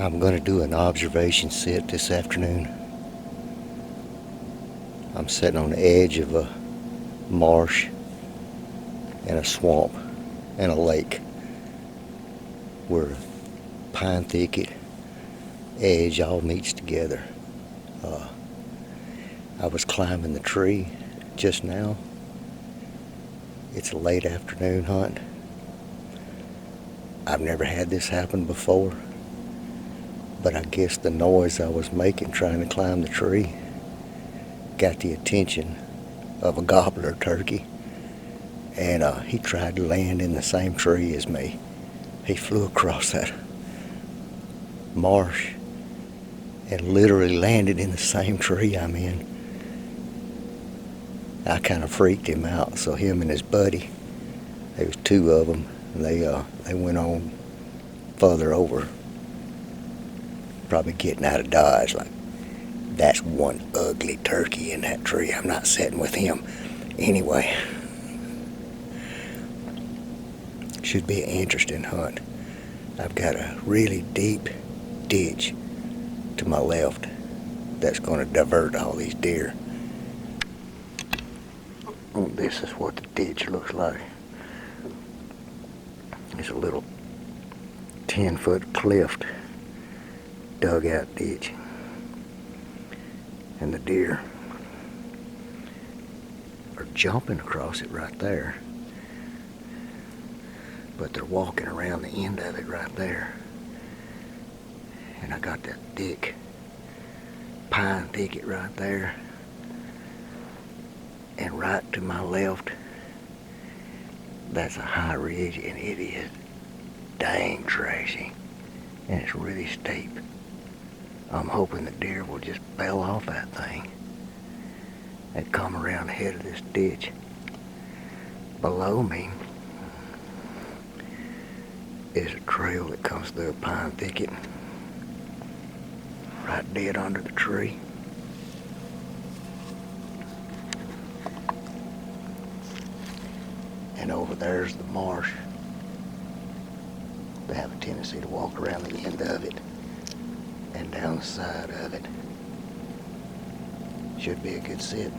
I'm going to do an observation sit this afternoon. I'm sitting on the edge of a marsh and a swamp and a lake where a pine thicket edge all meets together. I was climbing the tree just now. It's a late afternoon hunt. I've never had this happen before, but I guess the noise I was making trying to climb the tree got the attention of a gobbler turkey, and he tried to land in the same tree as me. He flew across that marsh and literally landed in the same tree I'm in. I kind of freaked him out, so him and his buddy, there was two of them, they went on further over, probably getting out of Dodge. Like, that's one ugly turkey in that tree. I'm not sitting with him. Anyway, should be an interesting hunt. I've got a really deep ditch to my left that's going to divert all these deer. This is what the ditch looks like. It's a little 10-foot cliff dugout ditch, and the deer are jumping across it right there, but they're walking around the end of it right there. And I got that thick pine thicket right there, and right to my left, that's a high ridge, and it is dang trashy, and it's really steep. I'm hoping the deer will just bail off that thing and come around the head of this ditch. Below me is a trail that comes through a pine thicket right dead under the tree. And over there's the marsh. They have a tendency to walk around the end of it and down the side of it. Should be a good sit.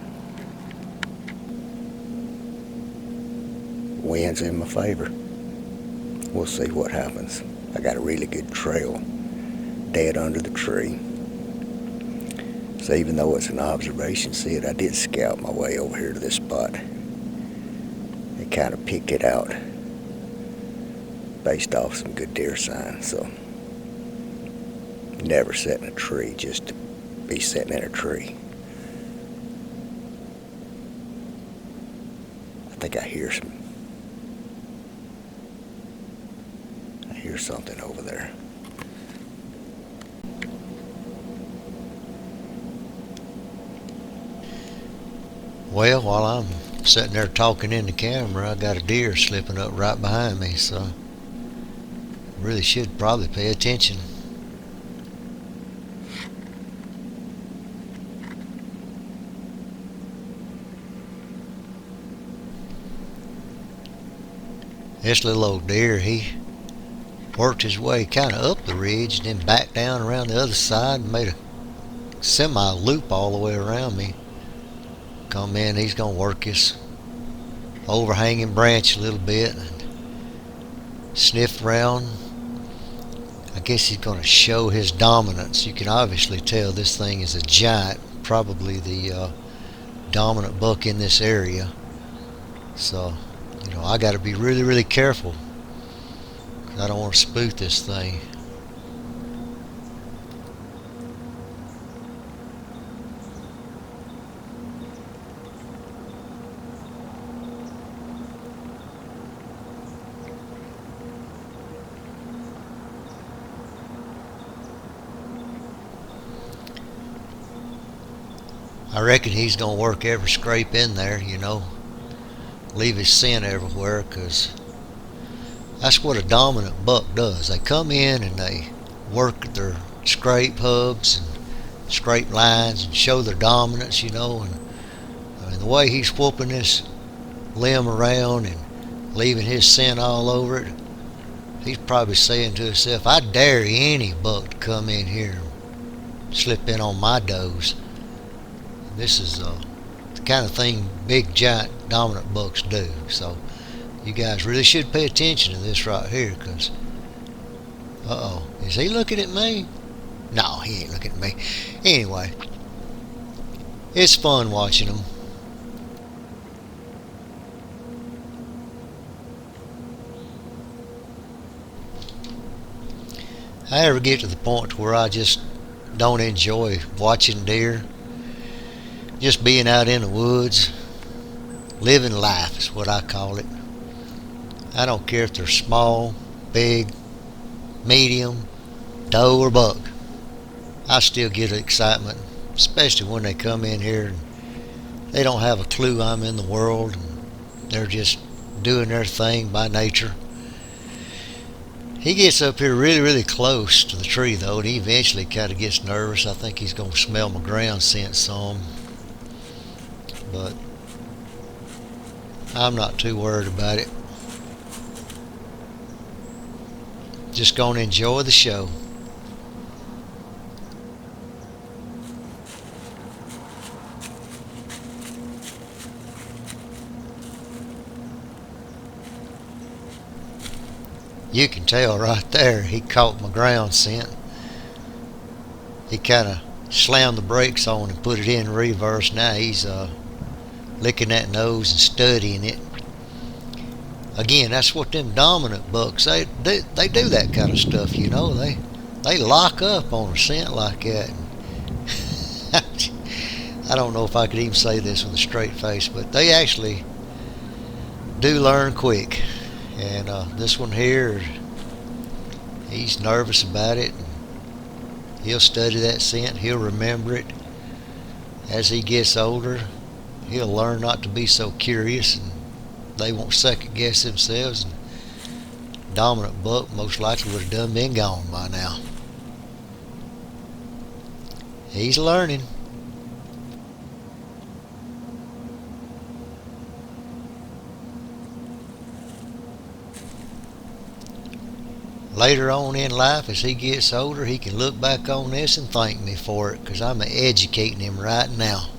Wind's in my favor. We'll see what happens. I got a really good trail dead under the tree. So even though it's an observation sit, I did scout my way over here to this spot. They kind of picked it out based off some good deer signs. So never sit in a tree just to be sitting in a tree. I think I hear something over there. Well, while I'm sitting there talking in the camera, I got a deer slipping up right behind me, so really should probably pay attention. This little old deer, he worked his way kind of up the ridge and then back down around the other side and made a semi-loop all the way around me. Come in, he's going to work his overhanging branch a little bit and sniff around. I guess he's going to show his dominance. You can obviously tell this thing is a giant, probably the dominant buck in this area. So, I got to be really, really careful. I don't want to spook this thing. I reckon he's going to work every scrape in there, leave his scent everywhere, because that's what a dominant buck does. They come in and they work their scrape hubs and scrape lines and show their dominance, and the way he's whooping this limb around and leaving his scent all over it, He's probably saying to himself, I dare any buck to come in here and slip in on my does. This is the kind of thing big, giant, dominant bucks do. So you guys really should pay attention to this right here, because, uh-oh, is he looking at me? No, he ain't looking at me. Anyway, it's fun watching them. I ever get to the point where I just don't enjoy watching deer, just being out in the woods, living life is what I call it. I don't care if they're small, big, medium, doe or buck. I still get excitement, especially when they come in here and they don't have a clue I'm in the world, and they're just doing their thing by nature. He gets up here really, really close to the tree, though, and he eventually kind of gets nervous. I think he's going to smell my ground scent some. But I'm not too worried about it. Just going to enjoy the show. You can tell right there he caught my ground scent. He kind of slammed the brakes on and put it in reverse. Now he's licking that nose and studying it. Again, that's what them dominant bucks, they do that kind of stuff, you know. They lock up on a scent like that. I don't know if I could even say this with a straight face, but they actually do learn quick. And this one here, he's nervous about it. He'll study that scent. He'll remember it. As he gets older, he'll learn not to be so curious, and they won't second guess themselves. And dominant buck most likely would have done been gone by now. He's learning. Later on in life, as he gets older, he can look back on this and thank me for it, because I'm educating him right now.